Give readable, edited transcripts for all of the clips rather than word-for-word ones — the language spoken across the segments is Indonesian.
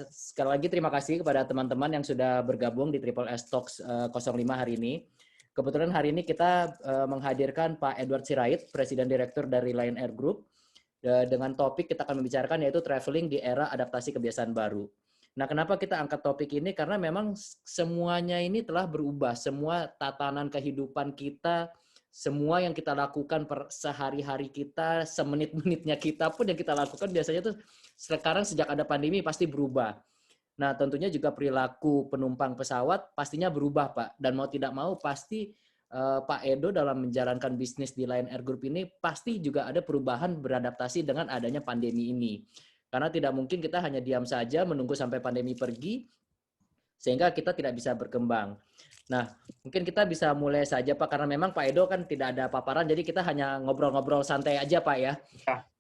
Sekali lagi terima kasih kepada teman-teman yang sudah bergabung di Triple S Talks 05 hari ini. Kebetulan hari ini kita menghadirkan Pak Edward Sirait, Presiden Direktur dari Lion Air Group. Dengan topik kita akan membicarakan yaitu traveling di era adaptasi kebiasaan baru. Nah, kenapa kita angkat topik ini? Karena memang semuanya ini telah berubah. Semua tatanan kehidupan kita, semua yang kita lakukan per sehari-hari kita, semenit-menitnya kita pun yang kita lakukan biasanya tuh sekarang sejak ada pandemi pasti berubah. Nah, tentunya juga perilaku penumpang pesawat pastinya berubah, Pak. Dan mau tidak mau pasti Pak Edo dalam menjalankan bisnis di Lion Air Group ini pasti juga ada perubahan beradaptasi dengan adanya pandemi ini. Karena tidak mungkin kita hanya diam saja menunggu sampai pandemi pergi, sehingga kita tidak bisa berkembang. Nah, mungkin kita bisa mulai saja Pak, karena memang Pak Edo kan tidak ada paparan, jadi kita hanya ngobrol-ngobrol santai aja Pak ya.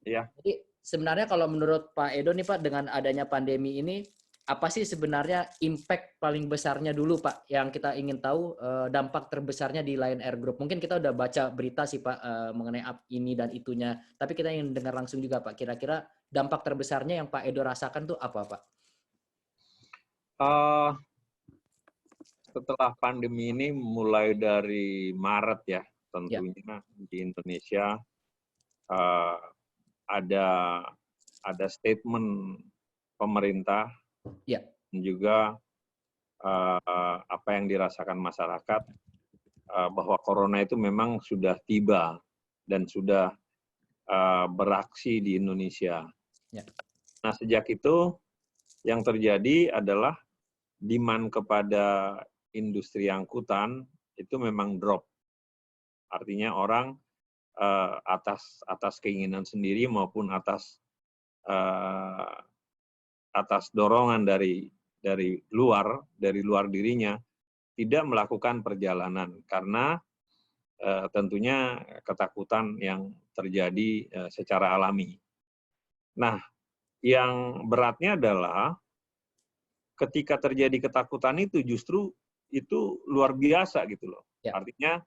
Ya. Jadi sebenarnya kalau menurut Pak Edo nih Pak, dengan adanya pandemi ini, apa sih sebenarnya impact paling besarnya dulu Pak, yang kita ingin tahu dampak terbesarnya di Lion Air Group. Mungkin kita udah baca berita sih Pak mengenai ini dan itunya, tapi kita ingin dengar langsung juga Pak, kira-kira dampak terbesarnya yang Pak Edo rasakan tuh apa Pak? Setelah pandemi ini mulai dari Maret ya, tentunya di Indonesia ada statement pemerintah dan juga apa yang dirasakan masyarakat bahwa corona itu memang sudah tiba dan sudah beraksi di Indonesia. Nah, sejak itu yang terjadi adalah demand kepada industri angkutan itu memang drop. Artinya orang atas keinginan sendiri maupun atas dorongan dari luar dirinya tidak melakukan perjalanan karena tentunya ketakutan yang terjadi secara alami. Nah, yang beratnya adalah ketika terjadi ketakutan itu justru itu luar biasa gitu loh. Artinya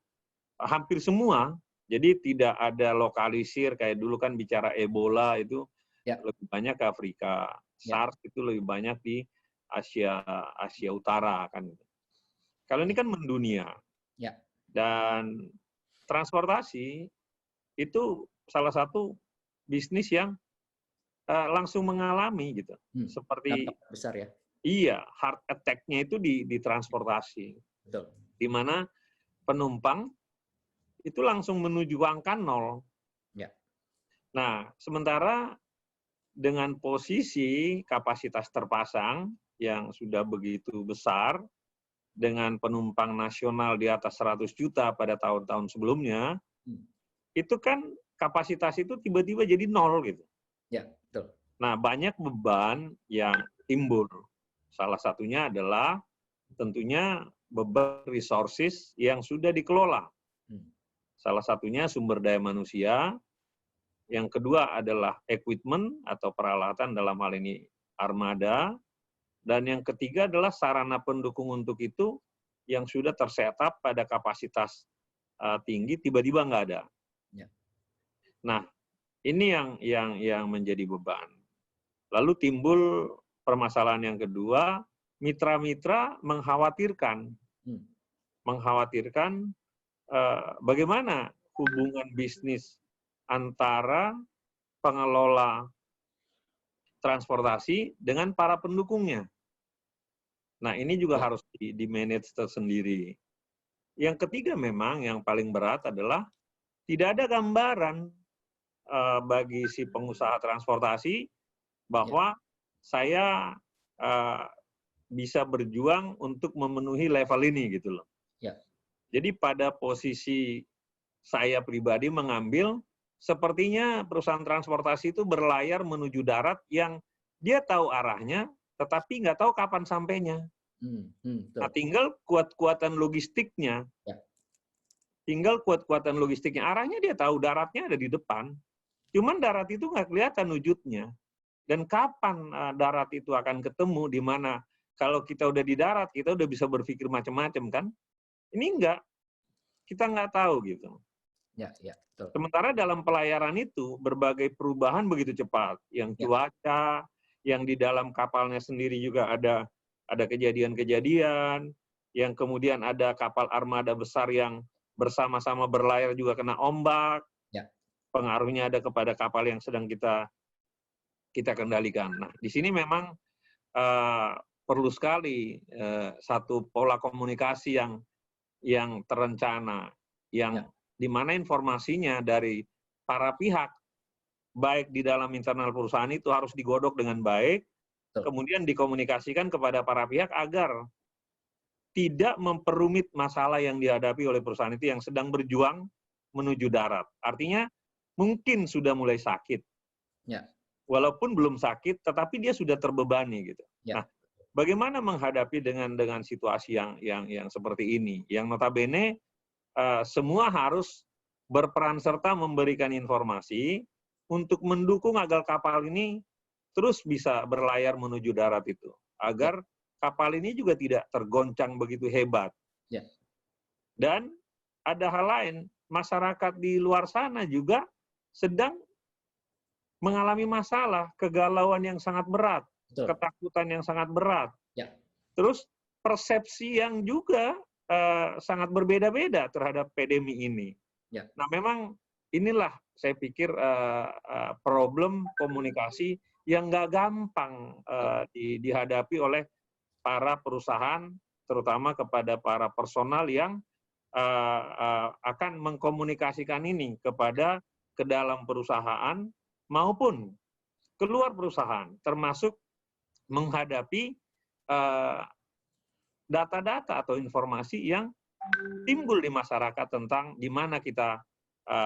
hampir semua, jadi tidak ada lokalisir kayak dulu kan bicara Ebola itu lebih banyak ke Afrika, SARS itu lebih banyak di Asia Utara kan. Kalau ini kan mendunia. Dan transportasi itu salah satu bisnis yang langsung mengalami gitu. Seperti besar ya. Iya, heart attack-nya itu di transportasi. Betul. Di mana penumpang itu langsung menuju angka 0. Nah, sementara dengan posisi kapasitas terpasang yang sudah begitu besar, dengan penumpang nasional di atas 100 juta pada tahun-tahun sebelumnya, itu kan kapasitas itu tiba-tiba jadi 0 gitu. Betul. Nah, banyak beban yang timbul. Salah satunya adalah tentunya beban resources yang sudah dikelola. Salah satunya sumber daya manusia, yang kedua adalah equipment atau peralatan dalam hal ini armada, dan yang ketiga adalah sarana pendukung untuk itu yang sudah tersetup pada kapasitas tinggi tiba-tiba nggak ada. Nah, ini yang menjadi beban. Lalu timbul permasalahan yang kedua, mitra-mitra mengkhawatirkan bagaimana hubungan bisnis antara pengelola transportasi dengan para pendukungnya. Nah, ini juga harus di-manage tersendiri. Yang ketiga memang yang paling berat adalah tidak ada gambaran bagi si pengusaha transportasi bahwa saya bisa berjuang untuk memenuhi level ini gitu loh. Jadi pada posisi saya pribadi mengambil, sepertinya perusahaan transportasi itu berlayar menuju darat yang dia tahu arahnya, tetapi nggak tahu kapan sampainya. Nah, tinggal kuat-kuatan logistiknya. Arahnya dia tahu daratnya ada di depan. Cuman darat itu nggak kelihatan wujudnya. Dan kapan darat itu akan ketemu, di mana kalau kita udah di darat, kita udah bisa berpikir macam-macam kan? Ini enggak. Kita nggak tahu gitu. Sementara dalam pelayaran itu, berbagai perubahan begitu cepat. Yang cuaca, yang di dalam kapalnya sendiri juga ada kejadian-kejadian, yang kemudian ada kapal armada besar yang bersama-sama berlayar juga kena ombak, Ya. pengaruhnya ada kepada kapal yang sedang kita kendalikan. Nah, di sini memang perlu sekali satu pola komunikasi yang terencana, yang di mana informasinya dari para pihak, baik di dalam internal perusahaan itu harus digodok dengan baik, kemudian dikomunikasikan kepada para pihak agar tidak memperumit masalah yang dihadapi oleh perusahaan itu yang sedang berjuang menuju darat. Artinya mungkin sudah mulai sakit. Ya. Walaupun belum sakit, tetapi dia sudah terbebani gitu. Ya. Nah, bagaimana menghadapi dengan situasi yang seperti ini? Yang notabene semua harus berperan serta memberikan informasi untuk mendukung agar kapal ini terus bisa berlayar menuju darat itu. Agar kapal ini juga tidak tergoncang begitu hebat. Ya. Dan ada hal lain, masyarakat di luar sana juga sedang mengalami masalah, kegalauan yang sangat berat, ketakutan yang sangat berat. Ya. Terus persepsi yang juga sangat berbeda-beda terhadap pandemi ini. Ya. Nah, memang inilah saya pikir problem komunikasi yang nggak gampang dihadapi oleh para perusahaan, terutama kepada para personal yang akan mengkomunikasikan ini ke dalam perusahaan maupun keluar perusahaan, termasuk menghadapi data-data atau informasi yang timbul di masyarakat tentang di mana kita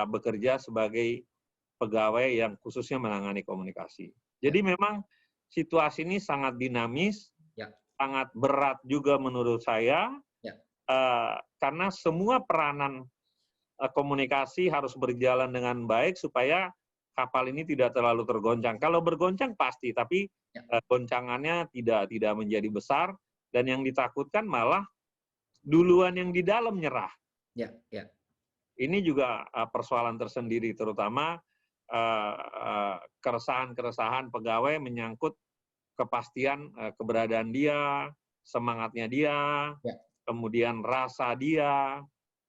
bekerja sebagai pegawai yang khususnya menangani komunikasi. Jadi memang situasi ini sangat dinamis, sangat berat juga menurut saya, karena semua peranan komunikasi harus berjalan dengan baik supaya kapal ini tidak terlalu tergoncang. Kalau bergoncang pasti, tapi goncangannya tidak menjadi besar, dan yang ditakutkan malah duluan yang di dalam nyerah. Ya. Ini juga persoalan tersendiri, terutama keresahan pegawai menyangkut kepastian keberadaan dia, semangatnya dia, kemudian rasa dia.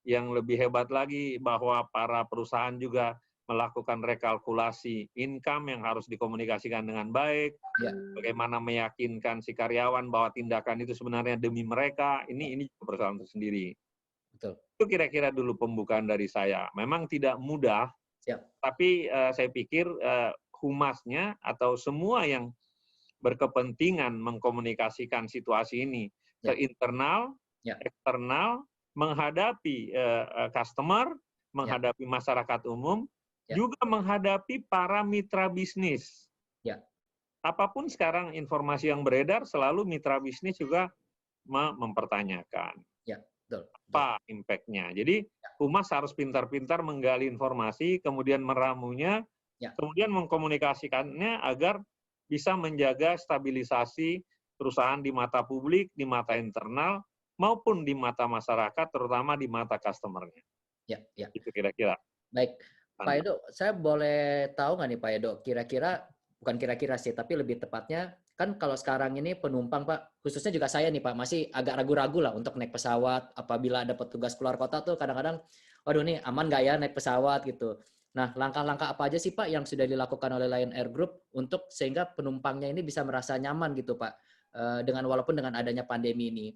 Yang lebih hebat lagi bahwa para perusahaan juga melakukan rekalkulasi income yang harus dikomunikasikan dengan baik, bagaimana meyakinkan si karyawan bahwa tindakan itu sebenarnya demi mereka, ini persoalan tersendiri. Betul. Itu kira-kira dulu pembukaan dari saya. Memang tidak mudah, tapi saya pikir humasnya atau semua yang berkepentingan mengkomunikasikan situasi ini ke internal, eksternal, menghadapi customer, menghadapi masyarakat umum, juga menghadapi para mitra bisnis. Apapun sekarang informasi yang beredar, selalu mitra bisnis juga mempertanyakan apa impact-nya. Jadi humas harus pintar-pintar menggali informasi, kemudian meramunya, kemudian mengkomunikasikannya agar bisa menjaga stabilisasi perusahaan di mata publik, di mata internal, maupun di mata masyarakat, terutama di mata customer-nya. Itu kira-kira. Baik. Pak Edo, saya boleh tahu nggak nih Pak Edo, bukan kira-kira sih, tapi lebih tepatnya, kan kalau sekarang ini penumpang Pak, khususnya juga saya nih Pak, masih agak ragu-ragu lah untuk naik pesawat, apabila ada petugas keluar kota tuh kadang-kadang, waduh nih aman nggak ya naik pesawat gitu. Nah, langkah-langkah apa aja sih Pak yang sudah dilakukan oleh Lion Air Group untuk sehingga penumpangnya ini bisa merasa nyaman gitu Pak, walaupun dengan adanya pandemi ini?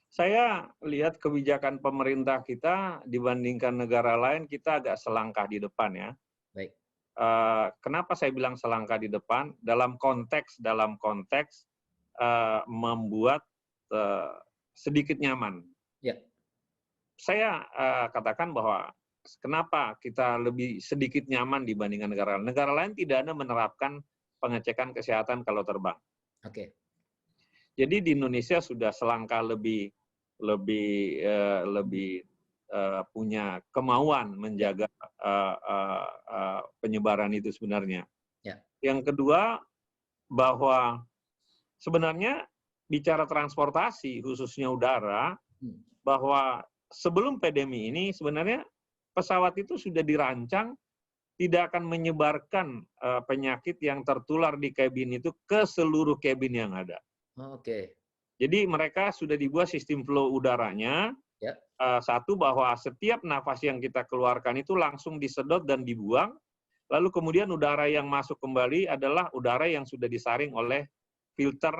Saya lihat kebijakan pemerintah kita dibandingkan negara lain, kita agak selangkah di depan ya. Baik. Kenapa saya bilang selangkah di depan? Dalam konteks membuat sedikit nyaman. Saya katakan bahwa kenapa kita lebih sedikit nyaman dibandingkan negara lain. Negara lain tidak ada menerapkan pengecekan kesehatan kalau terbang. Jadi di Indonesia sudah selangkah lebih punya kemauan menjaga penyebaran itu sebenarnya. Yang kedua, bahwa sebenarnya bicara transportasi, khususnya udara, bahwa sebelum pandemi ini sebenarnya pesawat itu sudah dirancang tidak akan menyebarkan penyakit yang tertular di kabin itu ke seluruh kabin yang ada. Oke. Jadi mereka sudah dibuat sistem flow udaranya. Ya. Satu, bahwa setiap nafas yang kita keluarkan itu langsung disedot dan dibuang. Lalu kemudian udara yang masuk kembali adalah udara yang sudah disaring oleh filter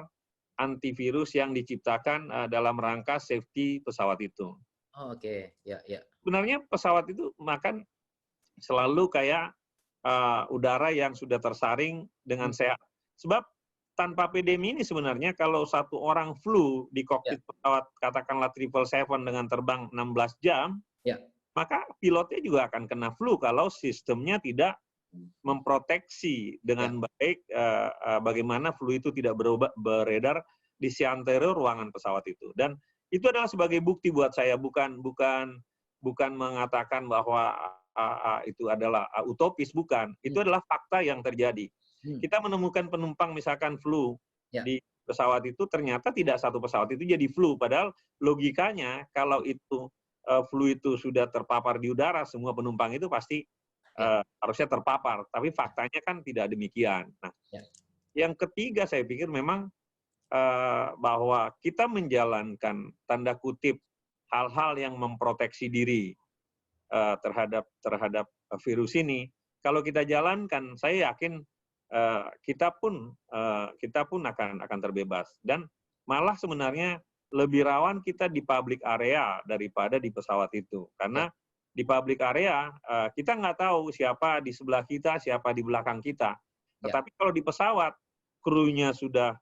antivirus yang diciptakan dalam rangka safety pesawat itu. Oke. Ya, ya. Sebenarnya pesawat itu makan selalu kayak udara yang sudah tersaring dengan sehat. Sebab tanpa pandemi ini sebenarnya kalau satu orang flu di kokpit pesawat katakanlah 777 dengan terbang 16 jam, maka pilotnya juga akan kena flu kalau sistemnya tidak memproteksi dengan baik bagaimana flu itu tidak beredar di seantero ruangan pesawat itu. Dan itu adalah sebagai bukti buat saya, bukan mengatakan bahwa itu adalah utopis, bukan. Itu adalah fakta yang terjadi. Kita menemukan penumpang misalkan flu di pesawat itu, ternyata tidak satu pesawat itu jadi flu. Padahal logikanya kalau itu flu itu sudah terpapar di udara, semua penumpang itu pasti harusnya terpapar. Tapi faktanya kan tidak demikian. Nah, yang ketiga saya pikir memang bahwa kita menjalankan tanda kutip hal-hal yang memproteksi diri terhadap virus ini, kalau kita jalankan, saya yakin kita pun akan terbebas. Dan malah sebenarnya lebih rawan kita di public area daripada di pesawat itu, karena di public area kita nggak tahu siapa di sebelah kita, siapa di belakang kita. Tetapi kalau di pesawat, krunya sudah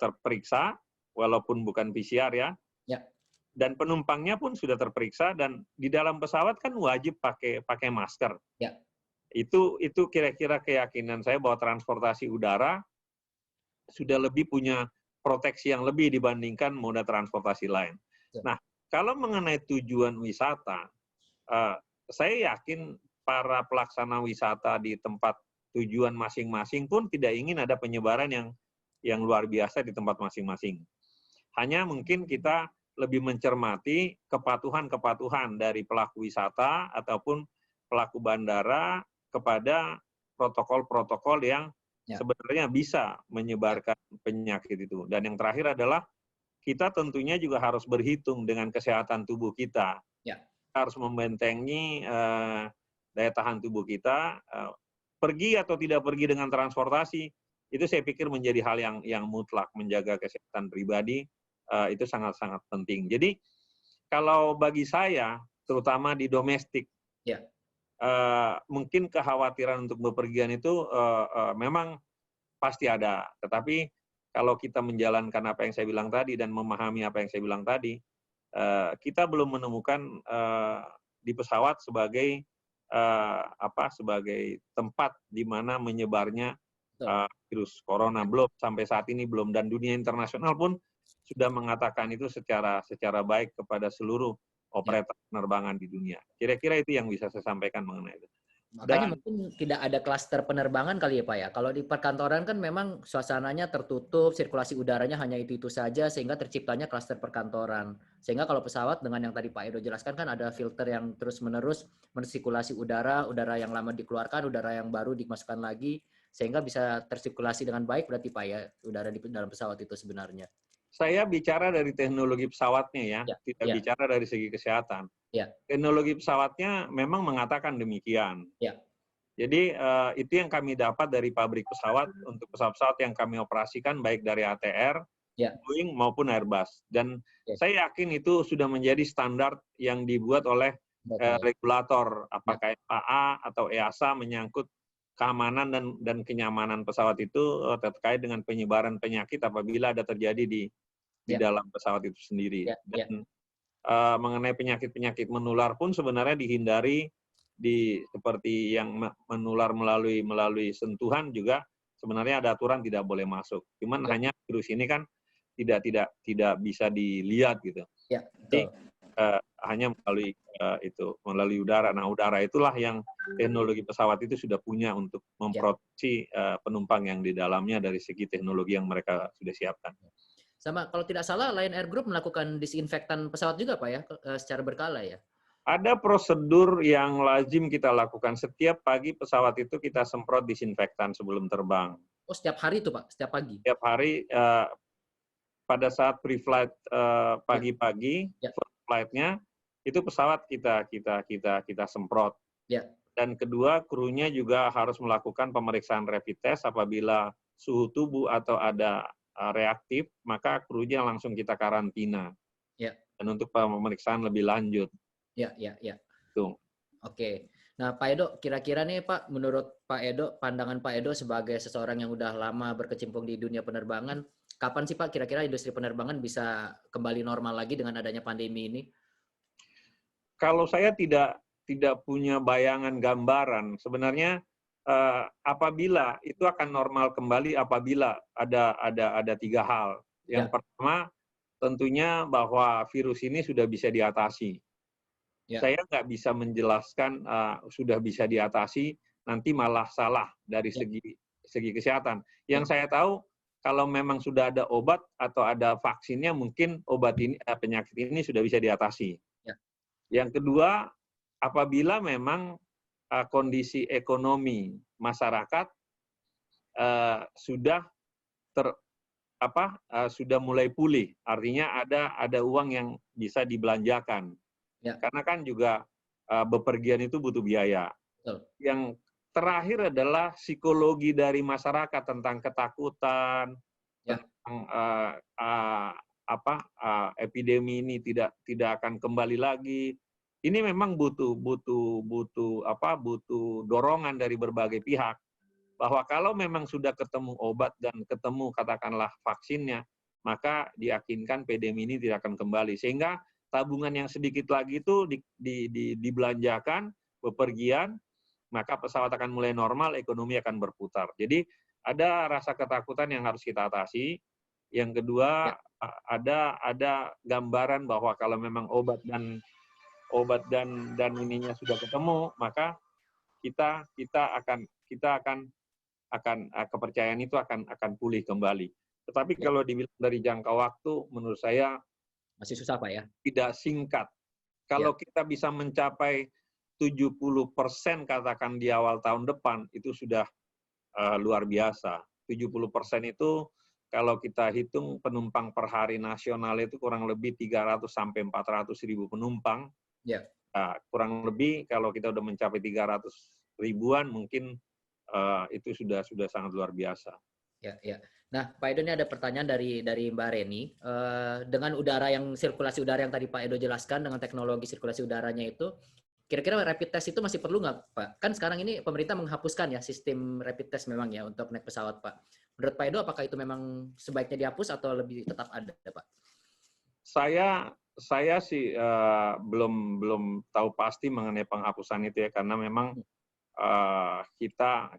terperiksa, walaupun bukan PCR ya. Dan penumpangnya pun sudah terperiksa, dan di dalam pesawat kan wajib pakai masker. Itu kira-kira keyakinan saya bahwa transportasi udara sudah lebih punya proteksi yang lebih dibandingkan moda transportasi lain. Nah, kalau mengenai tujuan wisata, saya yakin para pelaksana wisata di tempat tujuan masing-masing pun tidak ingin ada penyebaran yang luar biasa di tempat masing-masing. Hanya mungkin kita lebih mencermati kepatuhan dari pelaku wisata ataupun pelaku bandara kepada protokol-protokol yang sebenarnya bisa menyebarkan penyakit itu. Dan yang terakhir adalah kita tentunya juga harus berhitung dengan kesehatan tubuh kita. Kita harus membentengi daya tahan tubuh kita. Pergi atau tidak pergi dengan transportasi, itu saya pikir menjadi hal yang mutlak. Menjaga kesehatan pribadi itu sangat-sangat penting. Jadi kalau bagi saya, terutama di domestik, mungkin kekhawatiran untuk bepergian itu memang pasti ada. Tetapi kalau kita menjalankan apa yang saya bilang tadi dan memahami apa yang saya bilang tadi, kita belum menemukan di pesawat sebagai tempat di mana menyebarnya virus corona. Belum, sampai saat ini belum, dan dunia internasional pun sudah mengatakan itu secara baik kepada seluruh operator penerbangan di dunia. Kira-kira itu yang bisa saya sampaikan mengenai itu. Makanya mungkin tidak ada klaster penerbangan kali ya Pak ya. Kalau di perkantoran kan memang suasananya tertutup, sirkulasi udaranya hanya itu saja, sehingga terciptanya klaster perkantoran. Sehingga kalau pesawat dengan yang tadi Pak Edo jelaskan kan ada filter yang terus-menerus mensirkulasi udara yang lama dikeluarkan, udara yang baru dimasukkan lagi, sehingga bisa tersirkulasi dengan baik berarti Pak ya, udara di dalam pesawat itu sebenarnya. Saya bicara dari teknologi pesawatnya tidak bicara dari segi kesehatan. Teknologi pesawatnya memang mengatakan demikian. Jadi itu yang kami dapat dari pabrik pesawat untuk pesawat-pesawat yang kami operasikan baik dari ATR, Boeing maupun Airbus. Dan saya yakin itu sudah menjadi standar yang dibuat oleh regulator, apakah FAA atau EASA, menyangkut keamanan dan kenyamanan pesawat itu terkait dengan penyebaran penyakit apabila ada terjadi di dalam pesawat itu sendiri. Dan mengenai penyakit-penyakit menular pun sebenarnya dihindari, seperti yang menular melalui sentuhan juga sebenarnya ada aturan tidak boleh masuk. Cuman hanya virus ini kan tidak bisa dilihat gitu. Jadi hanya melalui udara. Nah, udara itulah yang teknologi pesawat itu sudah punya untuk memproteksi penumpang yang di dalamnya dari segi teknologi yang mereka sudah siapkan. Sama kalau tidak salah Lion Air Group melakukan disinfektan pesawat juga Pak ya, secara berkala ya? Ada prosedur yang lazim kita lakukan. Setiap pagi pesawat itu kita semprot disinfektan sebelum terbang. Oh, setiap hari itu Pak, setiap pagi? Setiap hari pada saat pre-flight Ya, pagi-pagi, ya, first flight-nya, itu pesawat kita semprot. ya. Dan kedua, krunya juga harus melakukan pemeriksaan rapid test apabila suhu tubuh atau ada reaktif, maka krunya langsung kita karantina. Ya. Dan untuk pemeriksaan lebih lanjut. Ya, ya, ya. Tuh. Oke. Nah, Pak Edo, kira-kira nih Pak, menurut Pak Edo, pandangan Pak Edo sebagai seseorang yang udah lama berkecimpung di dunia penerbangan, kapan sih Pak kira-kira industri penerbangan bisa kembali normal lagi dengan adanya pandemi ini? Kalau saya tidak punya bayangan gambaran, sebenarnya apabila itu akan normal kembali apabila ada 3 hal. Yang Ya. pertama, tentunya bahwa virus ini sudah bisa diatasi. Ya. Saya nggak bisa menjelaskan sudah bisa diatasi, nanti malah salah dari Ya. segi kesehatan. Ya. Yang saya tahu, kalau memang sudah ada obat atau ada vaksinnya, mungkin obat ini penyakit ini sudah bisa diatasi. Ya. Yang kedua, apabila memang kondisi ekonomi masyarakat sudah sudah mulai pulih, artinya ada uang yang bisa dibelanjakan. Ya. Karena kan juga bepergian itu butuh biaya. Betul. Yang terakhir adalah psikologi dari masyarakat tentang ketakutan, Ya. tentang epidemi ini tidak akan kembali lagi. Ini memang butuh dorongan dari berbagai pihak bahwa kalau memang sudah ketemu obat dan ketemu katakanlah vaksinnya, maka diyakinkan pandemi ini tidak akan kembali. Sehingga tabungan yang sedikit lagi itu dibelanjakan, bepergian, maka pesawat akan mulai normal, ekonomi akan berputar. Jadi ada rasa ketakutan yang harus kita atasi. Yang kedua, ada gambaran bahwa kalau memang obat dan ininya sudah ketemu, maka kita akan kepercayaan itu akan pulih kembali. Tetapi Ya. kalau dibilang dari jangka waktu, menurut saya Masih susah Pak ya? tidak singkat. Kalau kita bisa mencapai 70% katakan di awal tahun depan, itu sudah luar biasa. 70% itu kalau kita hitung penumpang per hari nasional itu kurang lebih 300 sampai 400 ribu penumpang. Ya. Nah, kurang lebih kalau kita udah mencapai 300 ribuan mungkin itu sudah sangat luar biasa. Ya, ya. Nah, Pak Edo, ini ada pertanyaan dari Mbak Reni. Dengan udara yang sirkulasi udara yang tadi Pak Edo jelaskan, dengan teknologi sirkulasi udaranya itu, kira-kira rapid test itu masih perlu nggak, Pak? Kan sekarang ini pemerintah menghapuskan ya sistem rapid test memang ya untuk naik pesawat, Pak. Menurut Pak Edo, apakah itu memang sebaiknya dihapus atau lebih tetap ada, Pak? Saya sih belum tahu pasti mengenai penghapusan itu ya, karena memang kita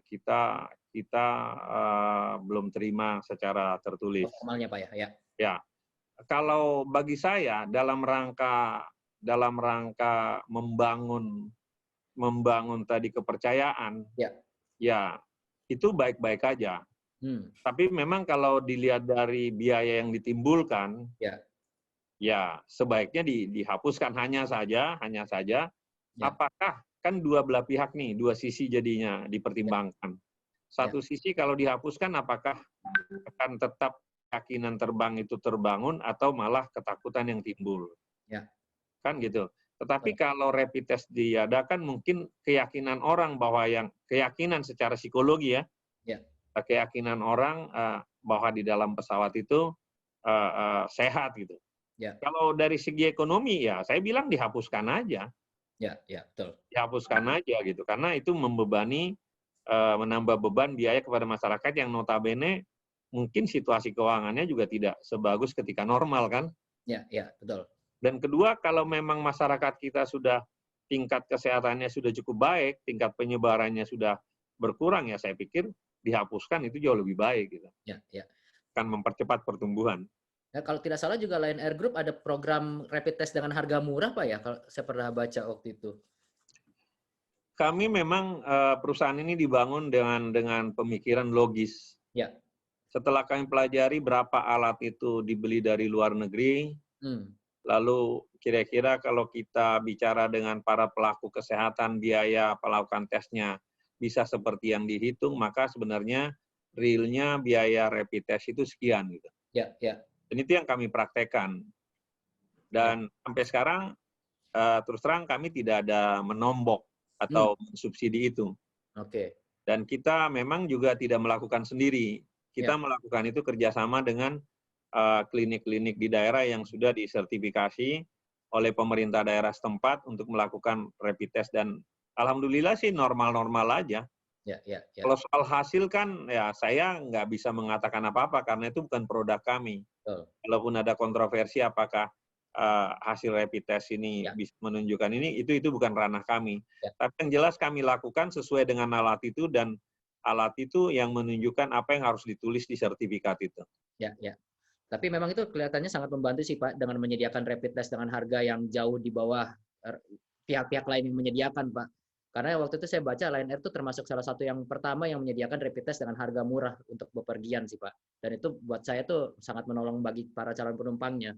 belum terima secara tertulis. Formalnya Pak ya? Ya. Ya, kalau bagi saya dalam rangka membangun tadi kepercayaan, ya itu baik-baik aja. Tapi memang kalau dilihat dari biaya yang ditimbulkan, ya sebaiknya dihapuskan hanya saja. Apakah kan dua belah pihak nih, dua sisi jadinya dipertimbangkan. Satu sisi kalau dihapuskan, apakah akan tetap keyakinan terbang itu terbangun atau malah ketakutan yang timbul? Kan gitu. Tetapi kalau rapid test diadakan, mungkin keyakinan orang bahwa yang keyakinan secara psikologi keyakinan orang bahwa di dalam pesawat itu sehat gitu. Kalau dari segi ekonomi ya saya bilang dihapuskan aja. Betul. Dihapuskan aja gitu, karena itu menambah beban biaya kepada masyarakat yang notabene mungkin situasi keuangannya juga tidak sebagus ketika normal kan. Betul. Dan kedua, kalau memang masyarakat kita sudah tingkat kesehatannya sudah cukup baik, tingkat penyebarannya sudah berkurang, ya saya pikir dihapuskan itu jauh lebih baik gitu. Kan mempercepat pertumbuhan. Ya, kalau tidak salah juga Lion Air Group ada program rapid test dengan harga murah Pak ya, kalau saya pernah baca waktu itu. Kami memang perusahaan ini dibangun dengan pemikiran logis. Setelah kami pelajari berapa alat itu dibeli dari luar negeri, Lalu kira-kira kalau kita bicara dengan para pelaku kesehatan, biaya melakukan tesnya bisa seperti yang dihitung, maka sebenarnya realnya biaya rapid test itu sekian gitu. Ya, ya, Dan itu yang kami praktekkan. ya. Dan sampai sekarang terus terang kami tidak ada menombok Hmm, atau subsidi itu. oke. Dan kita memang juga tidak melakukan sendiri. Ya, Kita melakukan itu kerjasama dengan klinik-klinik di daerah yang sudah disertifikasi oleh pemerintah daerah setempat untuk melakukan rapid test. Dan alhamdulillah sih normal-normal aja. ya, ya, ya. Kalau soal hasil kan ya saya nggak bisa mengatakan apa-apa karena itu bukan produk kami. Betul. Walaupun ada kontroversi apakah hasil rapid test ini Ya, bisa menunjukkan ini, itu bukan ranah kami. ya, Tapi yang jelas kami lakukan sesuai dengan alat itu dan alat itu yang menunjukkan apa yang harus ditulis di sertifikat itu. ya, ya. Tapi memang itu kelihatannya sangat membantu sih Pak dengan menyediakan rapid test dengan harga yang jauh di bawah pihak-pihak lain yang menyediakan Pak. Karena waktu itu saya baca Lion Air itu termasuk salah satu yang pertama yang menyediakan rapid test dengan harga murah untuk bepergian sih Pak. Dan itu buat saya tuh sangat menolong bagi para calon penumpangnya.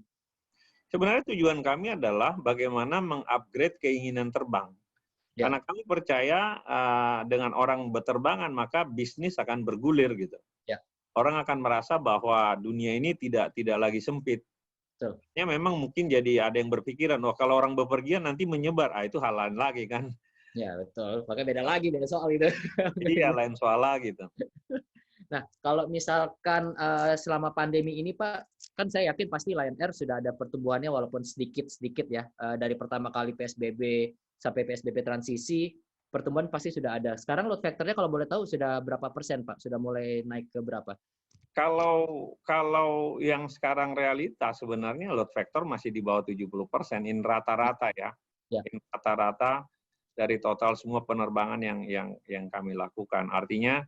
Sebenarnya tujuan kami adalah bagaimana mengupgrade keinginan terbang. Ya, Karena kami percaya dengan orang berterbangan maka bisnis akan bergulir gitu. ya, Orang akan merasa bahwa dunia ini tidak lagi sempit. betul. Ya memang mungkin jadi ada yang berpikiran, oh kalau orang bepergian nanti menyebar, itu hal lain lagi kan. Ya, betul. Makanya beda lagi beda soal itu. Iya lain soal lagi gitu. Nah, kalau misalkan selama pandemi ini Pak, kan saya yakin pasti Lion Air sudah ada pertumbuhannya walaupun sedikit-sedikit ya. Dari pertama kali PSBB sampai PSBB transisi, pertumbuhan pasti sudah ada. Sekarang load factor-nya kalau boleh tahu sudah berapa persen Pak? Sudah mulai naik ke berapa? Kalau yang sekarang realitas sebenarnya load factor masih di bawah 70%, in rata-rata ya. Ya, In rata-rata dari total semua penerbangan yang kami lakukan. Artinya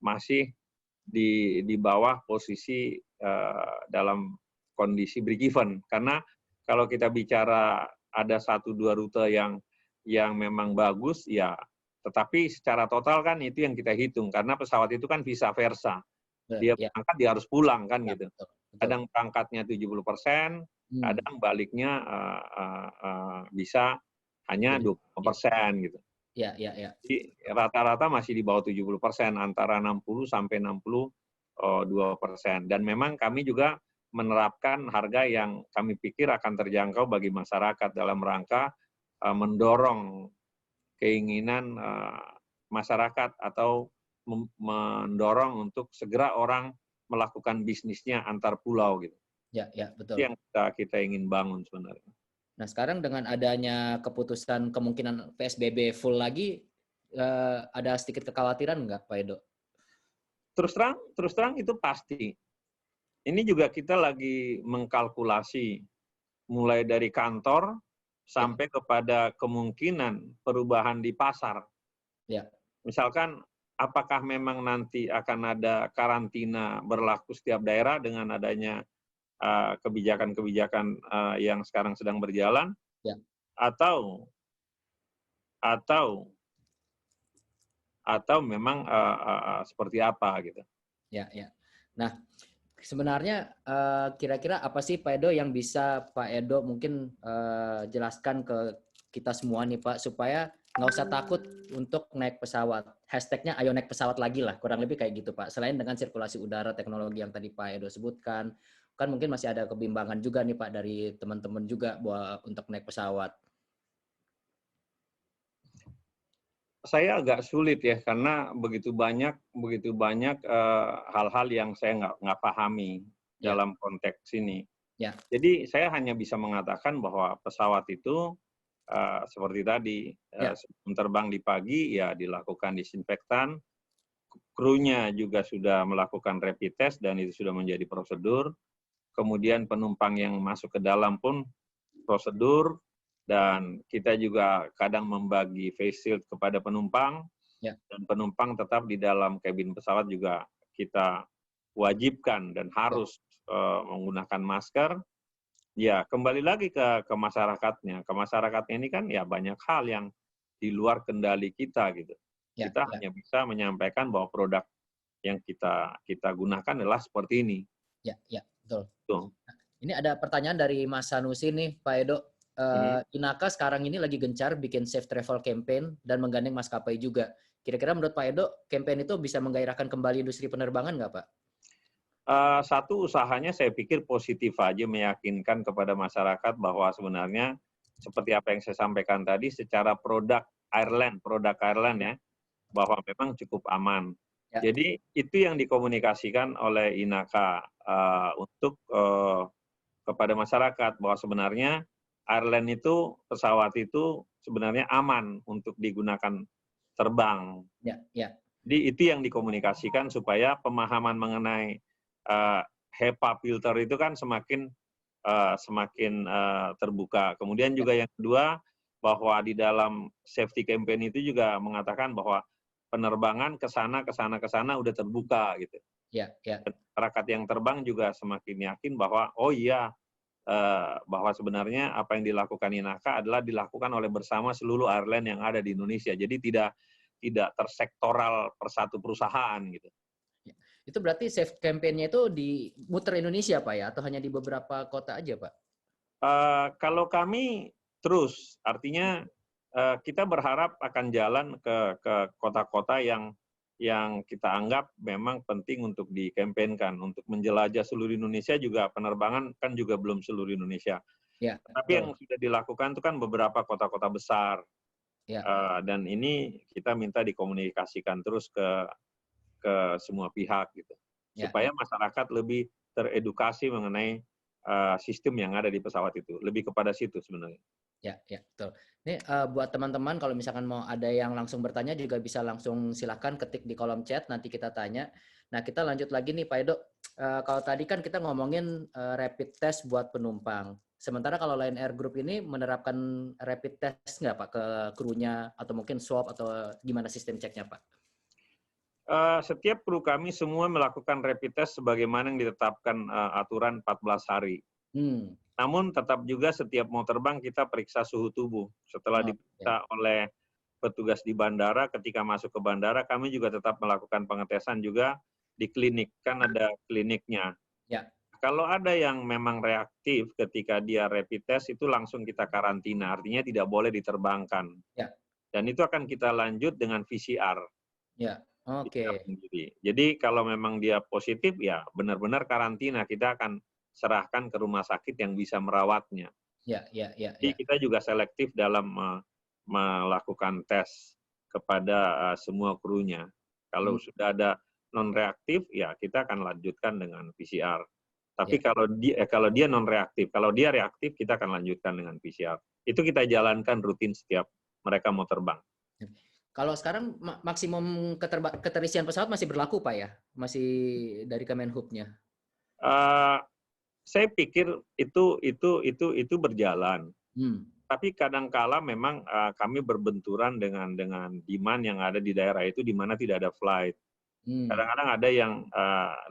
masih di bawah posisi dalam kondisi break even. Karena kalau kita bicara ada 1-2 rute yang memang bagus, ya tetapi secara total kan itu yang kita hitung. Karena pesawat itu kan vice versa. Dia ya, berangkat, dia harus pulang kan ya, gitu. betul, betul. Kadang berangkatnya 70%, Hmm, kadang baliknya bisa hanya 20% gitu. ya, ya, ya. Jadi rata-rata masih di bawah 70%, antara 60 sampai 62%. Dan memang kami juga menerapkan harga yang kami pikir akan terjangkau bagi masyarakat dalam rangka mendorong keinginan masyarakat atau mendorong untuk segera orang melakukan bisnisnya antar pulau gitu. Ya, ya, Itu betul. yang kita ingin bangun sebenarnya. Nah, sekarang dengan adanya keputusan kemungkinan PSBB full lagi, ada sedikit kekhawatiran nggak, Pak Edo? Terus terang itu pasti. Ini juga kita lagi mengkalkulasi mulai dari kantor Ya, sampai kepada kemungkinan perubahan di pasar. ya, Misalkan apakah memang nanti akan ada karantina berlaku setiap daerah dengan adanya kebijakan-kebijakan yang sekarang sedang berjalan, ya, atau memang seperti apa gitu. ya, ya. Nah, sebenarnya kira-kira apa sih Pak Edo yang bisa Pak Edo mungkin jelaskan ke kita semua nih Pak, supaya nggak usah takut untuk naik pesawat. Hashtagnya ayo naik pesawat lagi lah, kurang lebih kayak gitu Pak. Selain dengan sirkulasi udara, teknologi yang tadi Pak Edo sebutkan, kan mungkin masih ada kebimbangan juga nih Pak dari teman-teman juga buat untuk naik pesawat. Saya agak sulit ya karena begitu banyak hal-hal yang saya nggak pahami Ya, dalam konteks ini. ya, Jadi saya hanya bisa mengatakan bahwa pesawat itu seperti tadi ya, sebelum terbang di pagi ya dilakukan disinfektan, krunya juga sudah melakukan rapid test dan itu sudah menjadi prosedur. Kemudian penumpang yang masuk ke dalam pun prosedur, dan kita juga kadang membagi face shield kepada penumpang, ya, dan penumpang tetap di dalam kabin pesawat juga kita wajibkan dan ya, harus menggunakan masker. Ya, kembali lagi ke masyarakatnya. Ke masyarakatnya ini kan ya banyak hal yang di luar kendali kita gitu. ya, Kita ya, hanya bisa menyampaikan bahwa produk yang kita gunakan adalah seperti ini. ya, ya, betul. Tuh. Ini ada pertanyaan dari Mas Sanusi nih, Pak Edo. Inaka sekarang ini lagi gencar bikin safe travel campaign dan menggandeng maskapai juga. Kira-kira menurut Pak Edo, campaign itu bisa menggairahkan kembali industri penerbangan nggak, Pak? Satu, usahanya saya pikir positif aja, meyakinkan kepada masyarakat bahwa sebenarnya seperti apa yang saya sampaikan tadi, secara produk airline ya, bahwa memang cukup aman. Ya. Jadi itu yang dikomunikasikan oleh Inaka untuk kepada masyarakat, bahwa sebenarnya airline itu, pesawat itu sebenarnya aman untuk digunakan terbang. Ya, ya. Jadi itu yang dikomunikasikan supaya pemahaman mengenai HEPA filter itu kan semakin terbuka. Kemudian juga yang kedua, bahwa di dalam safety campaign itu juga mengatakan bahwa penerbangan ke sana udah terbuka gitu. Ya, ya. Masyarakat yang terbang juga semakin yakin bahwa oh iya, bahwa sebenarnya apa yang dilakukan Inaka adalah dilakukan oleh bersama seluruh airline yang ada di Indonesia. Jadi tidak tersektoral per satu perusahaan gitu. Itu berarti safe campaign-nya itu di muter Indonesia, Pak ya? Atau hanya di beberapa kota aja, Pak? Kalau kami terus, artinya kita berharap akan jalan ke kota-kota yang kita anggap memang penting untuk dikampanyekan, untuk menjelajah seluruh Indonesia. Juga penerbangan kan juga belum seluruh Indonesia. Ya, tapi yang sudah dilakukan itu kan beberapa kota-kota besar. Ya. Dan ini kita minta dikomunikasikan terus ke semua pihak gitu, supaya masyarakat lebih teredukasi mengenai sistem yang ada di pesawat itu, lebih kepada situ sebenarnya. Ya, betul. Ini buat teman-teman kalau misalkan mau ada yang langsung bertanya juga bisa langsung silakan ketik di kolom chat, nanti kita tanya. Nah, kita lanjut lagi nih Pak Edo. Kalau tadi kan kita ngomongin rapid test buat penumpang. Sementara kalau Lion Air Group ini menerapkan rapid test nggak Pak ke krunya, atau mungkin swab, atau gimana sistem ceknya Pak? Setiap kru kami semua melakukan rapid test sebagaimana yang ditetapkan aturan 14 hari. Namun tetap juga setiap mau terbang kita periksa suhu tubuh. Setelah diperiksa oleh petugas di bandara, ketika masuk ke bandara kami juga tetap melakukan pengetesan juga di klinik, kan ada kliniknya. Ya. Kalau ada yang memang reaktif ketika dia rapid test, itu langsung kita karantina, artinya tidak boleh diterbangkan. Ya. Dan itu akan kita lanjut dengan PCR. Ya, oke. Jadi kalau memang dia positif, ya benar-benar karantina, kita akan serahkan ke rumah sakit yang bisa merawatnya. Ya. Jadi kita juga selektif dalam melakukan tes kepada semua krunya. Kalau sudah ada non reaktif, ya kita akan lanjutkan dengan PCR. Tapi kalau dia non reaktif, kalau dia reaktif kita akan lanjutkan dengan PCR. Itu kita jalankan rutin setiap mereka mau terbang. Kalau sekarang maksimum keterisian pesawat masih berlaku Pak ya? Masih dari Kemenhub-nya? Saya pikir itu berjalan. Tapi kadangkala memang kami berbenturan dengan demand yang ada di daerah itu, di mana tidak ada flight. Kadang-kadang ada yang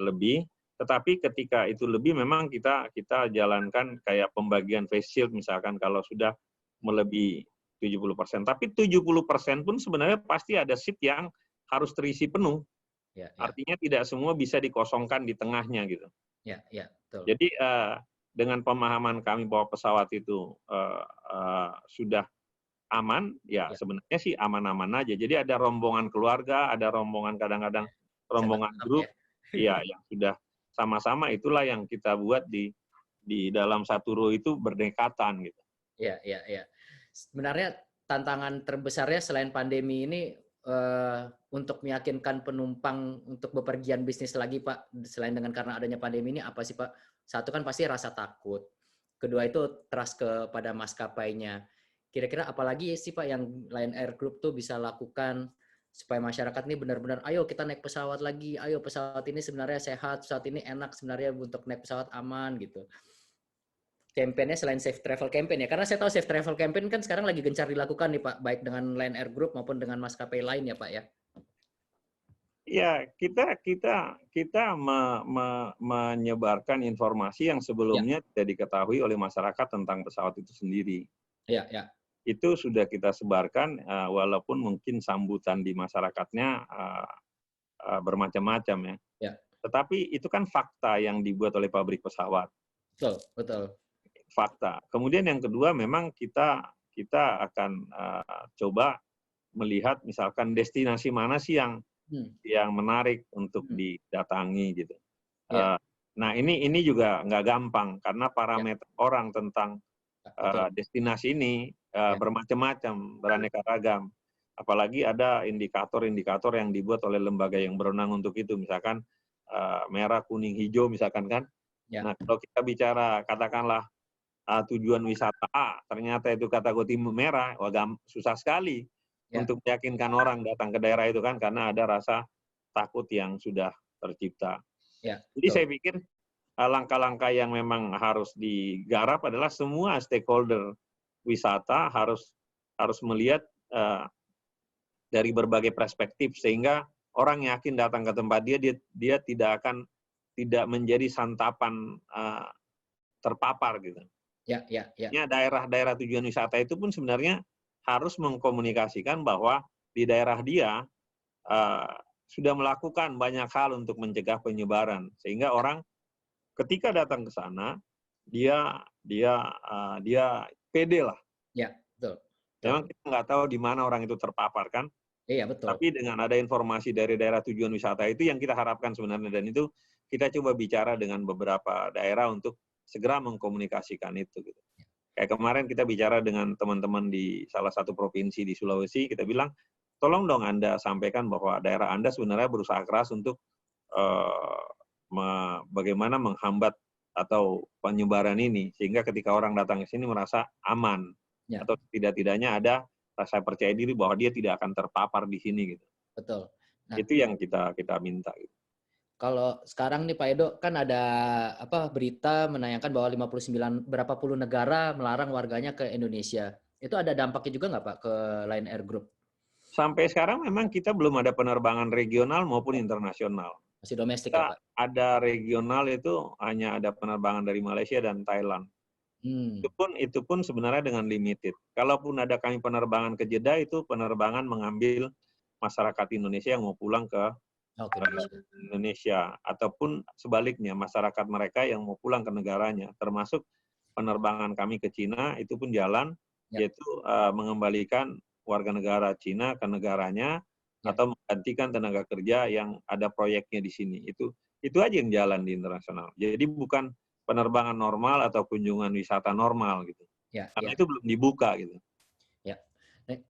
lebih, tetapi ketika itu lebih memang kita jalankan kayak pembagian face shield misalkan kalau sudah melebihi 70%. Tapi 70% pun sebenarnya pasti ada seat yang harus terisi penuh. Artinya tidak semua bisa dikosongkan di tengahnya gitu. Betul. Jadi dengan pemahaman kami bahwa pesawat itu sudah aman, ya sebenarnya sih aman-aman aja. Jadi ada rombongan keluarga, ada rombongan kadang-kadang rombongan grup, ya yang sudah sama-sama, itulah yang kita buat di dalam satu row itu berdekatan gitu. Iya. Sebenarnya tantangan terbesarnya selain pandemi ini untuk meyakinkan penumpang untuk bepergian bisnis lagi Pak, selain dengan karena adanya pandemi ini apa sih Pak? Satu kan pasti rasa takut. Kedua itu trust kepada maskapainya. Kira-kira apalagi sih Pak yang Lion Air Group tuh bisa lakukan supaya masyarakat ini benar-benar ayo kita naik pesawat lagi, ayo pesawat ini sebenarnya sehat, pesawat ini enak sebenarnya untuk naik pesawat aman gitu. Campaign-nya selain safe travel campaign ya, karena saya tahu safe travel campaign kan sekarang lagi gencar dilakukan nih Pak, baik dengan Lion Air Group maupun dengan maskapai lain ya Pak ya. Ya, kita menyebarkan informasi yang sebelumnya tidak diketahui oleh masyarakat tentang pesawat itu sendiri. Ya. Itu sudah kita sebarkan, walaupun mungkin sambutan di masyarakatnya bermacam-macam ya. Tetapi itu kan fakta yang dibuat oleh pabrik pesawat. Betul, betul. Fakta. Kemudian yang kedua memang kita akan coba melihat misalkan destinasi mana sih yang menarik untuk didatangi gitu. Ya, Nah ini juga nggak gampang karena ya, parameter orang tentang betul. destinasi ini Ya, bermacam-macam, beraneka ragam. Apalagi ada indikator-indikator yang dibuat oleh lembaga yang berwenang untuk itu, misalkan merah, kuning, hijau, misalkan kan. ya, Nah kalau kita bicara katakanlah tujuan wisata A, ternyata itu kategori merah, wah susah sekali ya, untuk meyakinkan orang datang ke daerah itu kan, karena ada rasa takut yang sudah tercipta. ya, Jadi betul. saya pikir langkah-langkah yang memang harus digarap adalah semua stakeholder wisata harus melihat dari berbagai perspektif sehingga orang yakin datang ke tempat dia tidak menjadi santapan terpapar gitu. Ya, ya, ya, Ya, daerah-daerah tujuan wisata itu pun sebenarnya harus mengkomunikasikan bahwa di daerah dia sudah melakukan banyak hal untuk mencegah penyebaran sehingga orang ketika datang ke sana dia pede lah. ya, betul. Memang Betul. kita nggak tahu di mana orang itu terpapar kan, Iya, betul. tapi dengan ada informasi dari daerah tujuan wisata itu yang kita harapkan sebenarnya, dan itu kita coba bicara dengan beberapa daerah untuk segera mengkomunikasikan itu. Gitu. Kayak kemarin kita bicara dengan teman-teman di salah satu provinsi di Sulawesi, kita bilang, tolong dong Anda sampaikan bahwa daerah Anda sebenarnya berusaha keras untuk bagaimana menghambat atau penyebaran ini, sehingga ketika orang datang ke sini merasa aman, Ya, atau tidak-tidaknya ada rasa percaya diri bahwa dia tidak akan terpapar di sini gitu. betul. Nah, Itu yang kita minta gitu. kalau sekarang nih Pak Edo kan ada berita menayangkan bahwa 59 berapa puluh negara melarang warganya ke Indonesia. Itu ada dampaknya juga nggak Pak ke Lion Air Group? Sampai sekarang memang kita belum ada penerbangan regional maupun internasional. Masih domestik ya Kita Pak? ada regional itu hanya ada penerbangan dari Malaysia dan Thailand. Hmm. Itu pun sebenarnya dengan limited. Kalaupun ada kami penerbangan ke Jeddah, itu penerbangan mengambil masyarakat Indonesia yang mau pulang ke Oke, Indonesia. Indonesia, ataupun sebaliknya masyarakat mereka yang mau pulang ke negaranya, termasuk penerbangan kami ke Cina itu pun jalan, Ya, yaitu mengembalikan warga negara Cina ke negaranya ya, atau menggantikan tenaga kerja yang ada proyeknya di sini. Itu aja yang jalan di internasional. Jadi bukan penerbangan normal atau kunjungan wisata normal gitu. ya, Karena ya, itu belum dibuka gitu. ya.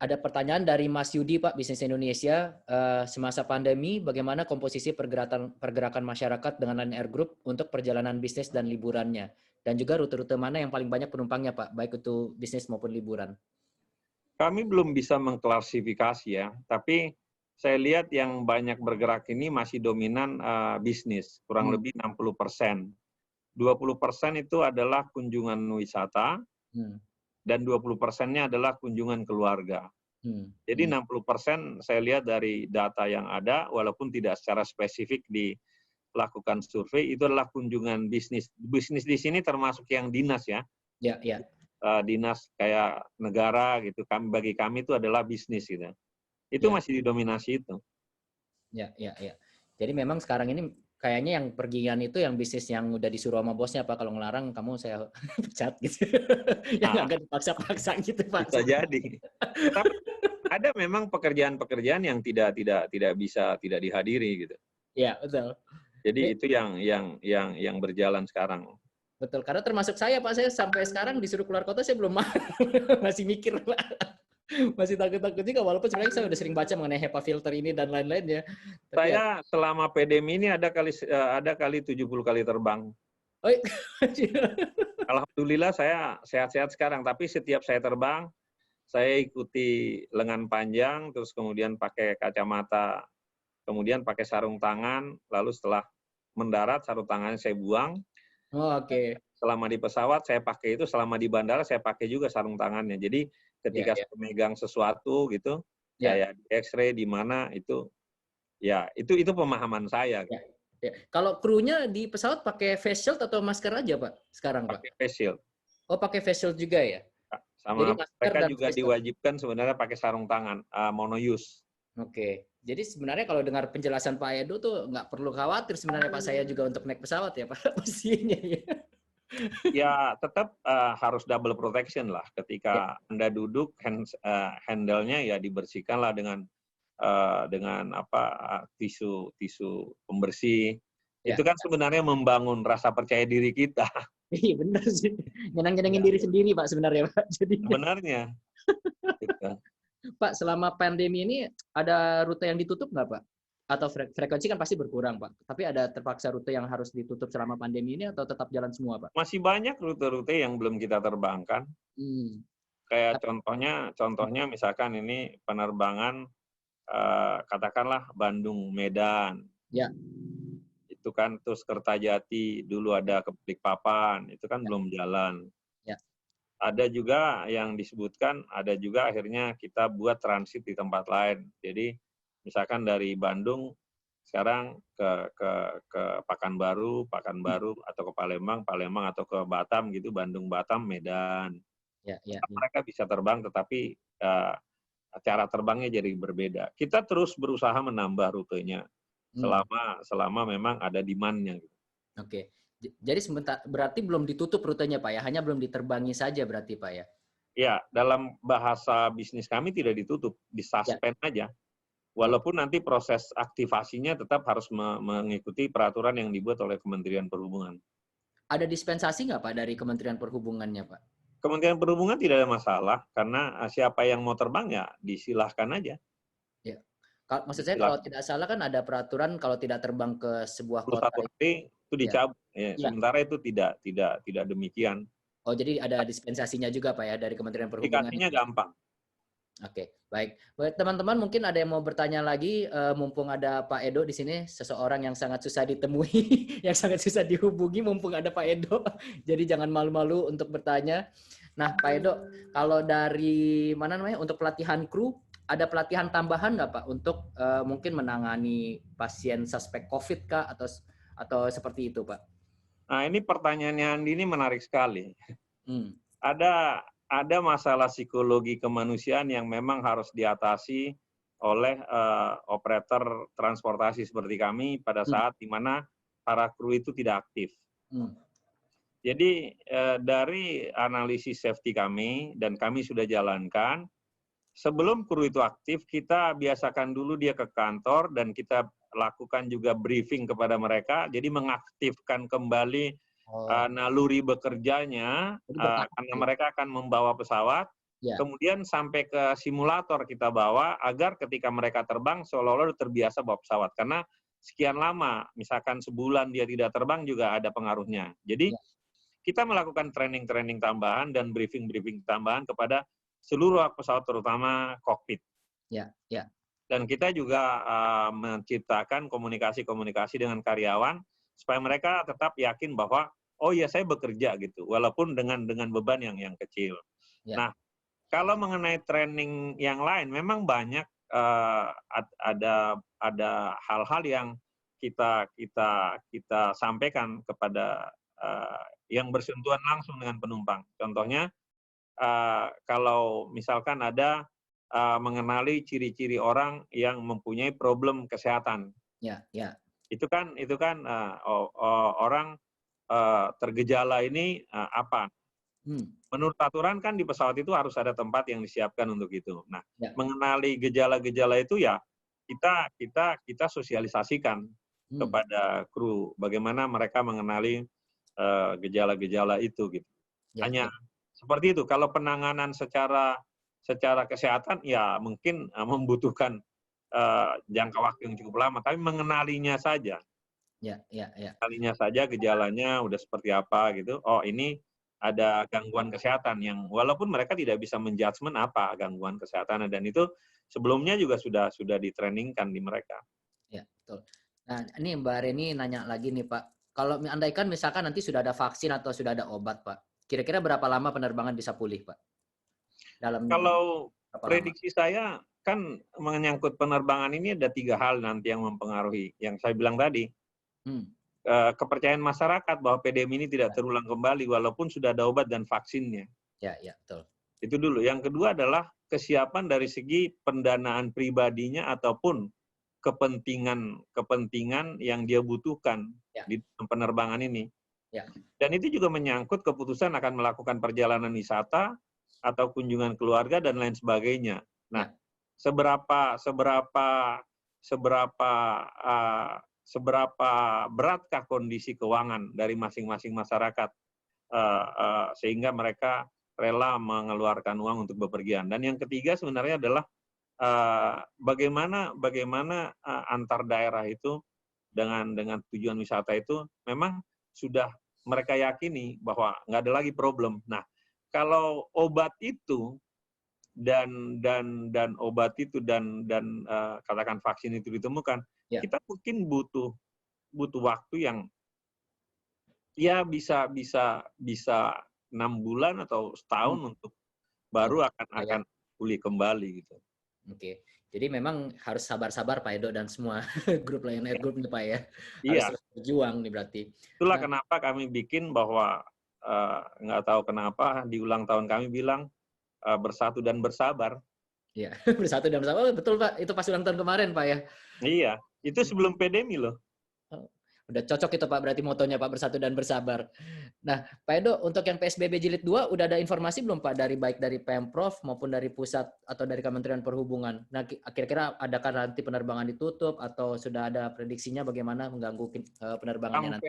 Ada pertanyaan dari Mas Yudi Pak, Bisnis Indonesia. Semasa pandemi, bagaimana komposisi pergerakan masyarakat dengan Lion Air Group untuk perjalanan bisnis dan liburannya? Dan juga rute-rute mana yang paling banyak penumpangnya Pak, baik itu bisnis maupun liburan? Kami belum bisa mengklasifikasi ya, tapi saya lihat yang banyak bergerak ini masih dominan bisnis, kurang Hmm. lebih 60%. 20% itu adalah kunjungan wisata, dan 20%-nya adalah kunjungan keluarga. Jadi 60% saya lihat dari data yang ada, walaupun tidak secara spesifik dilakukan survei, itu adalah kunjungan bisnis. Bisnis di sini termasuk yang dinas ya. Ya, ya. Dinas kayak negara gitu. Bagi kami itu adalah bisnis gitu. Itu Ya, masih didominasi itu. ya, ya, ya. Jadi memang sekarang ini kayaknya yang pergian itu yang bisnis yang udah disuruh sama bosnya Pak, kalau ngelarang kamu saya pecat gitu. Yang Nah, agak dipaksa-paksa gitu Pak. bisa jadi. Tapi ada memang pekerjaan-pekerjaan yang tidak bisa tidak dihadiri gitu. Ya, betul. Jadi Ini itu yang berjalan sekarang. betul, karena termasuk saya Pak, saya sampai sekarang disuruh keluar kota saya belum mau. Masih mikir Pak. Masih takut-takut juga, walaupun sebenarnya saya udah sering baca mengenai HEPA filter ini dan lain-lainnya. Tapi ya, Saya selama pandemi ini ada kali 70 kali terbang. oh, Alhamdulillah saya sehat-sehat sekarang, tapi setiap saya terbang, saya ikuti lengan panjang, terus kemudian pakai kacamata, kemudian pakai sarung tangan, lalu setelah mendarat sarung tangannya saya buang. oh, oke. Selama di pesawat saya pakai itu, selama di bandara saya pakai juga sarung tangannya. Jadi Ya, ketika ya, saya megang sesuatu gitu, ya, kayak di X-ray di mana itu, ya itu pemahaman saya. ya, ya. Kalau krunya di pesawat pakai face shield atau masker aja Pak sekarang Pak? Pakai face shield. Oh, pakai face shield juga ya? Jadi Sama masker mereka dan juga face shield. diwajibkan sebenarnya pakai sarung tangan, mono use. Oke. Jadi sebenarnya kalau dengar penjelasan Pak Edo tuh nggak perlu khawatir sebenarnya Pak, saya juga untuk naik pesawat ya Pak pastinya ya. Ya tetap harus double protection lah. Ya, Ketika Anda duduk, handle-nya ya dibersihkan lah dengan apa tisu pembersih. ya. Itu kan sebenarnya membangun rasa percaya diri kita. Iya benar sih. Nyenang-nyenangin Ya, diri sendiri Pak sebenarnya Pak. Jadinya. sebenarnya. Gitu. Pak, selama pandemi ini ada rute yang ditutup nggak Pak? Atau frekuensi kan pasti berkurang Pak. Tapi ada terpaksa rute yang harus ditutup selama pandemi ini atau tetap jalan semua Pak? Masih banyak rute-rute yang belum kita terbangkan. Hmm. Kayak contohnya misalkan ini penerbangan katakanlah Bandung Medan. Ya. Itu kan terus Kertajati, dulu ada ke Balikpapan, itu kan Ya. belum jalan. Ya. Ada juga yang disebutkan, ada juga akhirnya kita buat transit di tempat lain. Jadi misalkan dari Bandung sekarang ke Pekanbaru atau ke Palembang atau ke Batam gitu, Bandung, Batam, Medan. Ya, ya, ya. Mereka bisa terbang tetapi cara terbangnya jadi berbeda. Kita terus berusaha menambah rutenya selama memang ada demand-nya. Oke. Jadi berarti belum ditutup rutenya Pak ya, hanya belum diterbangi saja berarti Pak ya? Ya, dalam bahasa bisnis kami tidak ditutup, disuspend aja. Walaupun nanti proses aktivasinya tetap harus mengikuti peraturan yang dibuat oleh Kementerian Perhubungan. Ada dispensasi nggak Pak dari Kementerian Perhubungannya Pak? Kementerian Perhubungan tidak ada masalah, karena siapa yang mau terbang ya disilahkan aja. Ya. Maksud saya kalau tidak salah kan ada peraturan kalau tidak terbang ke sebuah kota itu dicabut. Ya. Sementara itu tidak demikian. Oh, jadi ada dispensasinya juga Pak ya dari Kementerian Perhubungan. Aplikasinya gampang. Oke, baik. Buat teman-teman mungkin ada yang mau bertanya lagi, mumpung ada Pak Edo di sini, seseorang yang sangat susah ditemui, yang sangat susah dihubungi, mumpung ada Pak Edo. Jadi jangan malu-malu untuk bertanya. Nah, Pak Edo, kalau dari untuk pelatihan kru, ada pelatihan tambahan nggak Pak untuk mungkin menangani pasien suspek COVID kah atau seperti itu Pak? Nah, ini pertanyaannya Andi ini menarik sekali. Ada masalah psikologi kemanusiaan yang memang harus diatasi oleh operator transportasi seperti kami pada saat di mana para kru itu tidak aktif. Jadi dari analisis safety kami dan kami sudah jalankan, sebelum kru itu aktif, kita biasakan dulu dia ke kantor dan kita lakukan juga briefing kepada mereka, jadi mengaktifkan kembali naluri bekerjanya, karena mereka akan membawa pesawat, kemudian sampai ke simulator kita bawa, agar ketika mereka terbang, seolah-olah terbiasa bawa pesawat. Karena sekian lama, misalkan sebulan dia tidak terbang juga ada pengaruhnya. Jadi, kita melakukan training-training tambahan dan briefing-briefing tambahan kepada seluruh awak pesawat, terutama kokpit. Dan kita juga menciptakan komunikasi-komunikasi dengan karyawan, supaya mereka tetap yakin bahwa oh ya saya bekerja gitu, walaupun dengan beban yang kecil. Nah, kalau mengenai training yang lain, memang banyak ada hal-hal yang kita sampaikan kepada yang bersentuhan langsung dengan penumpang. Contohnya, kalau misalkan ada mengenali ciri-ciri orang yang mempunyai problem kesehatan, itu kan orang tergejala ini apa? Menurut aturan kan di pesawat itu harus ada tempat yang disiapkan untuk itu. Nah, mengenali gejala-gejala itu ya kita sosialisasikan kepada kru bagaimana mereka mengenali gejala-gejala itu gitu. Hanya seperti itu. Kalau penanganan secara kesehatan ya mungkin membutuhkan jangka waktu yang cukup lama, tapi mengenalinya saja. Mengenalinya saja gejalanya udah seperti apa gitu. Oh, ini ada gangguan kesehatan yang walaupun mereka tidak bisa menjudgment apa gangguan kesehatan, dan itu sebelumnya juga sudah ditrainingkan di mereka. Ya, betul. Nah, ini Mbak Reni nanya lagi nih Pak. Kalau andaikan misalkan nanti sudah ada vaksin atau sudah ada obat Pak, kira-kira berapa lama penerbangan bisa pulih Pak? Kalau prediksi saya kan menyangkut penerbangan ini ada 3 hal nanti yang mempengaruhi. Yang saya bilang tadi, kepercayaan masyarakat bahwa pandemi ini tidak terulang kembali walaupun sudah ada obat dan vaksinnya. Betul. Itu dulu. Yang kedua adalah kesiapan dari segi pendanaan pribadinya ataupun kepentingan yang dia butuhkan di penerbangan ini. Ya. Dan itu juga menyangkut keputusan akan melakukan perjalanan wisata atau kunjungan keluarga dan lain sebagainya. Nah, Ya. seberapa beratkah kondisi keuangan dari masing-masing masyarakat sehingga mereka rela mengeluarkan uang untuk bepergian. Dan yang ketiga sebenarnya adalah bagaimana antar daerah itu dengan tujuan wisata itu memang sudah mereka yakini bahwa nggak ada lagi problem. Nah, kalau obat itu dan katakan vaksin itu ditemukan, Ya. kita mungkin butuh waktu yang ya bisa 6 bulan atau setahun untuk baru akan pulih kembali gitu. Oke. Jadi memang harus sabar-sabar Pak Edo dan semua grup Lion Air Group nih Pak ya. Harus Iya. terus berjuang nih berarti. Itulah Nah, kenapa kami bikin bahwa nggak tahu kenapa di ulang tahun kami bilang bersatu dan bersabar. ya, bersatu dan bersama. Oh, betul Pak, itu pas ulang tahun kemarin Pak ya. Iya, itu sebelum pandemi loh. Oh, udah cocok itu Pak berarti motonya Pak, bersatu dan bersabar. Nah, Pak Edo, untuk yang PSBB Jilid 2 udah ada informasi belum Pak baik dari Pemprov maupun dari pusat atau dari Kementerian Perhubungan? Nah, kira-kira adakah nanti penerbangan ditutup atau sudah ada prediksinya bagaimana mengganggu penerbangannya nanti?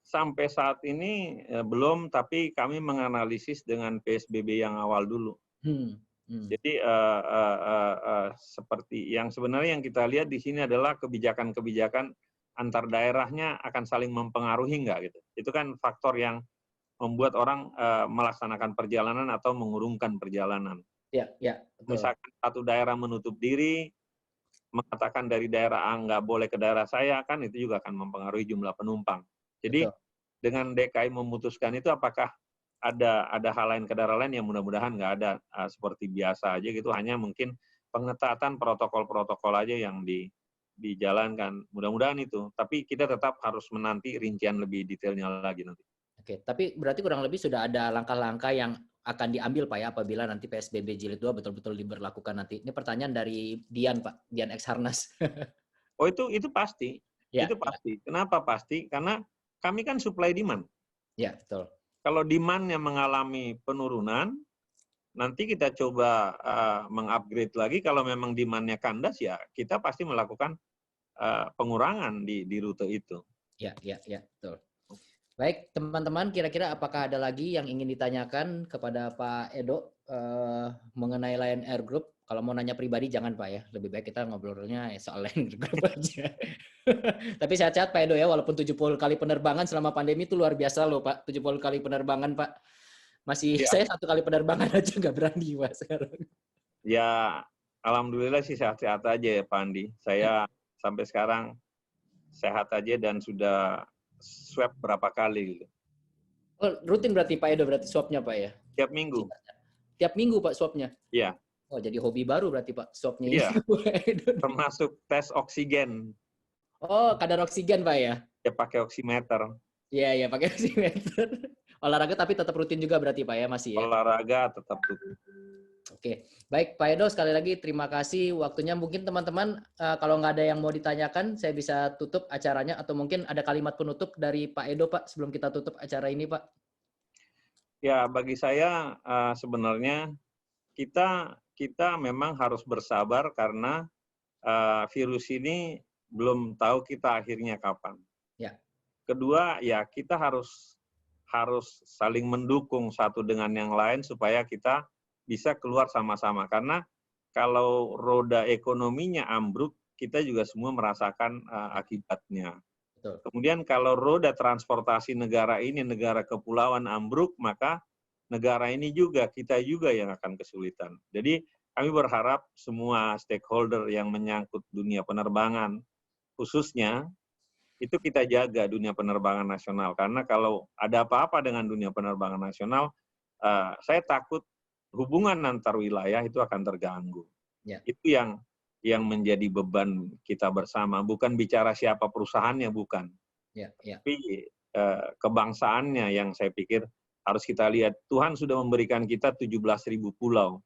Sampai saat ini belum, tapi kami menganalisis dengan PSBB yang awal dulu. Jadi seperti yang sebenarnya yang kita lihat di sini adalah kebijakan-kebijakan antar daerahnya akan saling mempengaruhi nggak gitu. Itu kan faktor yang membuat orang melaksanakan perjalanan atau mengurungkan perjalanan. Ya, betul. Misalkan satu daerah menutup diri, mengatakan dari daerah A nggak boleh ke daerah saya, kan itu juga akan mempengaruhi jumlah penumpang. Jadi betul. dengan DKI memutuskan itu, apakah ada hal lain ke daerah lain yang mudah-mudahan nggak ada seperti biasa aja gitu, hanya mungkin pengetatan protokol-protokol aja yang dijalankan. Mudah-mudahan itu. Tapi kita tetap harus menanti rincian lebih detailnya lagi nanti. Oke, tapi berarti kurang lebih sudah ada langkah-langkah yang akan diambil Pak ya apabila nanti PSBB Jilid 2 betul-betul diberlakukan nanti. Ini pertanyaan dari Dian Pak, Dian X Harnas. Oh itu pasti. Ya, Itu pasti. Kenapa pasti? Karena kami kan supply demand. Ya, betul. Kalau demand-nya mengalami penurunan, nanti kita coba mengupgrade lagi. Kalau memang demand-nya kandas, ya kita pasti melakukan pengurangan di rute itu. Ya, betul. Baik, teman-teman, kira-kira apakah ada lagi yang ingin ditanyakan kepada Pak Edo mengenai Lion Air Group? Kalau mau nanya pribadi jangan Pak ya, lebih baik kita ngobrolnya soal Lion Air Group aja. Tapi sehat-sehat Pak Edo ya, walaupun 70 kali penerbangan selama pandemi itu luar biasa loh Pak, 70 kali penerbangan Pak. Masih Ya. Saya 1 kali penerbangan aja nggak berani Pak sekarang. Ya, alhamdulillah sih sehat-sehat aja ya Pak Andi. Saya sampai sekarang sehat aja dan sudah swab berapa kali gitu. Oh, rutin berarti Pak Edo berarti swabnya Pak ya? Tiap minggu. Tiap minggu Pak swabnya? Iya. Oh, jadi hobi baru berarti Pak swabnya. Iya. Termasuk tes oksigen. Oh, kadar oksigen Pak ya? Ya pakai oximeter. Iya, pakai oximeter. Olahraga tapi tetap rutin juga berarti Pak ya, masih ya? Olahraga tetap rutin. Oke, baik Pak Edo, sekali lagi terima kasih waktunya. Mungkin teman-teman kalau nggak ada yang mau ditanyakan, saya bisa tutup acaranya atau mungkin ada kalimat penutup dari Pak Edo Pak sebelum kita tutup acara ini Pak. Ya, bagi saya sebenarnya kita memang harus bersabar karena virus ini belum tahu kita akhirnya kapan. Ya. Kedua, ya kita harus saling mendukung satu dengan yang lain supaya kita bisa keluar sama-sama. Karena kalau roda ekonominya ambruk, kita juga semua merasakan akibatnya. Betul. Kemudian kalau roda transportasi negara ini, negara kepulauan ambruk, maka negara ini juga, kita juga yang akan kesulitan. Jadi kami berharap semua stakeholder yang menyangkut dunia penerbangan, khususnya, itu kita jaga dunia penerbangan nasional. Karena kalau ada apa-apa dengan dunia penerbangan nasional, saya takut hubungan antar wilayah itu akan terganggu. Ya. Itu yang menjadi beban kita bersama. Bukan bicara siapa perusahaannya, bukan. Ya. Tapi kebangsaannya yang saya pikir harus kita lihat. Tuhan sudah memberikan kita 17.000 pulau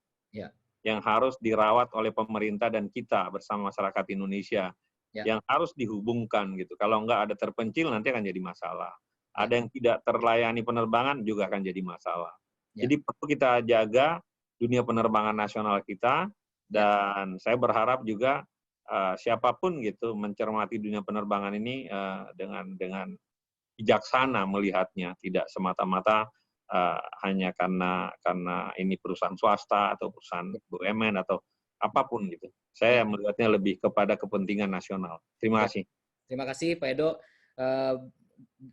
yang harus dirawat oleh pemerintah dan kita bersama masyarakat Indonesia. Yang harus dihubungkan gitu. Kalau nggak ada terpencil nanti akan jadi masalah. ada yang tidak terlayani penerbangan juga akan jadi masalah. Ya. Jadi perlu kita jaga dunia penerbangan nasional kita, dan saya berharap juga siapapun gitu mencermati dunia penerbangan ini dengan bijaksana melihatnya, tidak semata-mata hanya karena ini perusahaan swasta atau perusahaan BUMN atau apapun gitu. Saya melihatnya lebih kepada kepentingan nasional. Terima kasih. Terima kasih Pak Edo.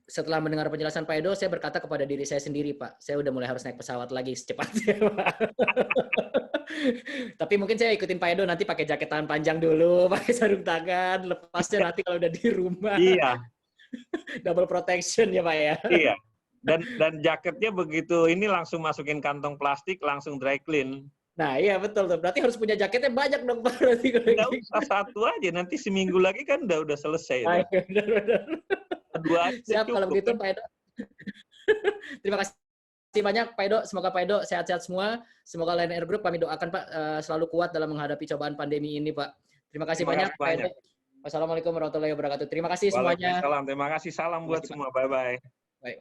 Setelah mendengar penjelasan Pak Edo, saya berkata kepada diri saya sendiri, Pak, saya udah mulai harus naik pesawat lagi secepatnya, Pak. Tapi mungkin saya ikutin Pak Edo, nanti pakai jaket tangan panjang dulu, pakai sarung tangan, lepasnya nanti kalau udah di rumah. Iya. Double protection ya Pak ya. Iya. Dan jaketnya begitu ini langsung masukin kantong plastik, langsung dry clean. Nah iya betul tuh. Berarti harus punya jaketnya banyak dong Pak. Nggak usah satu aja, nanti seminggu lagi kan udah selesai. Nah, iya, benar. Dua aja siap cukup, kalau begitu kan? Pak Edo. Terima kasih banyak Pak Edo. Semoga Pak Edo sehat-sehat semua. Semoga Lion Air Group kami doakan Pak selalu kuat dalam menghadapi cobaan pandemi ini Pak. Terima kasih banyak Pak Edo. Wassalamualaikum warahmatullahi wabarakatuh. Terima kasih semuanya. Waalaikumsalam. Terima kasih. Salam buat semua. Bye-bye. Baik.